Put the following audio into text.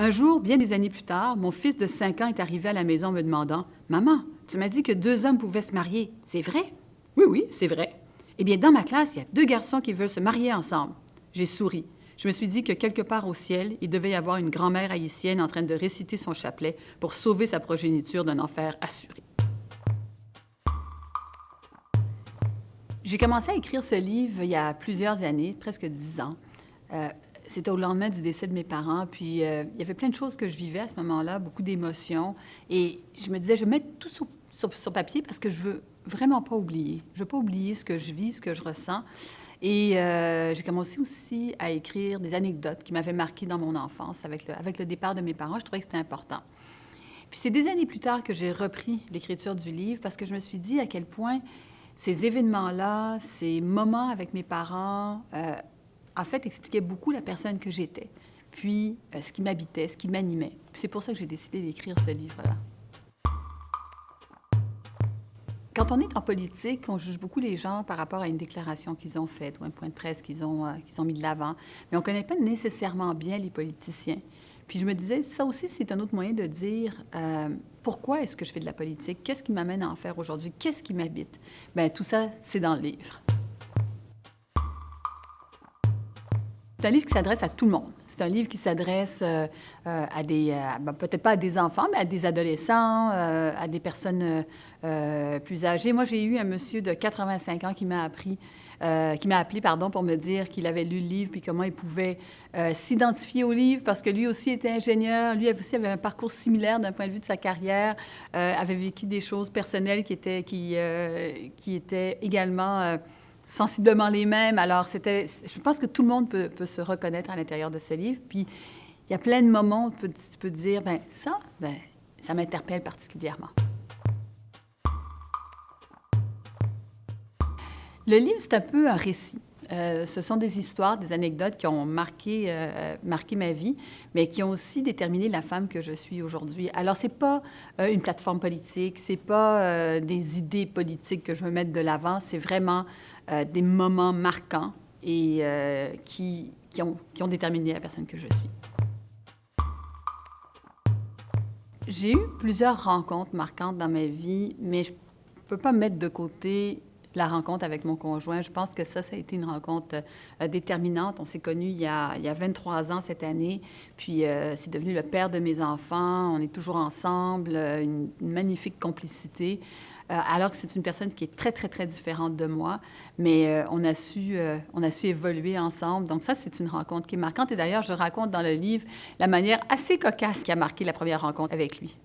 Un jour, bien des années plus tard, mon fils de 5 ans est arrivé à la maison me demandant « Maman, tu m'as dit que 2 hommes pouvaient se marier. C'est vrai? » « Oui, oui, c'est vrai. » « Eh bien, dans ma classe, il y a 2 garçons qui veulent se marier ensemble. » J'ai souri. Je me suis dit que quelque part au ciel, il devait y avoir une grand-mère haïtienne en train de réciter son chapelet pour sauver sa progéniture d'un enfer assuré. J'ai commencé à écrire ce livre il y a plusieurs années, presque 10 ans. C'était au lendemain du décès de mes parents, puis il y avait plein de choses que je vivais à ce moment-là, beaucoup d'émotions. Et je me disais, je vais mettre tout sur papier parce que je veux vraiment pas oublier. Je veux pas oublier ce que je vis, ce que je ressens. Et j'ai commencé aussi à écrire des anecdotes qui m'avaient marqué dans mon enfance avec le départ de mes parents. Je trouvais que c'était important. Puis c'est des années plus tard que j'ai repris l'écriture du livre parce que je me suis dit à quel point ces événements-là, ces moments avec mes parents, en fait, expliquaient beaucoup la personne que j'étais, puis ce qui m'habitait, ce qui m'animait. Puis c'est pour ça que j'ai décidé d'écrire ce livre-là. Quand on est en politique, on juge beaucoup les gens par rapport à une déclaration qu'ils ont faite ou un point de presse qu'ils ont mis de l'avant, mais on ne connaît pas nécessairement bien les politiciens. Puis je me disais, ça aussi, c'est un autre moyen de dire pourquoi est-ce que je fais de la politique? Qu'est-ce qui m'amène à en faire aujourd'hui? Qu'est-ce qui m'habite? Bien, tout ça, c'est dans le livre. C'est un livre qui s'adresse à tout le monde. C'est un livre qui s'adresse à des, peut-être pas à des enfants, mais à des adolescents, à des personnes plus âgées. Moi, j'ai eu un monsieur de 85 ans qui m'a appelé, pour me dire qu'il avait lu le livre puis comment il pouvait s'identifier au livre parce que lui aussi était ingénieur, lui aussi avait un parcours similaire d'un point de vue de sa carrière, avait vécu des choses personnelles qui étaient également sensiblement les mêmes. Alors, je pense que tout le monde peut se reconnaître à l'intérieur de ce livre. Puis, il y a plein de moments où tu peux dire, ça m'interpelle particulièrement. Le livre, c'est un peu un récit. Ce sont des histoires, des anecdotes qui ont marqué ma vie, mais qui ont aussi déterminé la femme que je suis aujourd'hui. Alors, c'est pas une plateforme politique, c'est pas des idées politiques que je veux mettre de l'avant, c'est vraiment des moments marquants et qui ont déterminé la personne que je suis. J'ai eu plusieurs rencontres marquantes dans ma vie, mais je ne peux pas mettre de côté la rencontre avec mon conjoint. Je pense que ça a été une rencontre déterminante. On s'est connus il y a 23 ans cette année, puis c'est devenu le père de mes enfants. On est toujours ensemble, une magnifique complicité. Alors que c'est une personne qui est très, très, très différente de moi, mais on a su évoluer ensemble. Donc ça, c'est une rencontre qui est marquante. Et d'ailleurs, je raconte dans le livre la manière assez cocasse qui a marqué la première rencontre avec lui.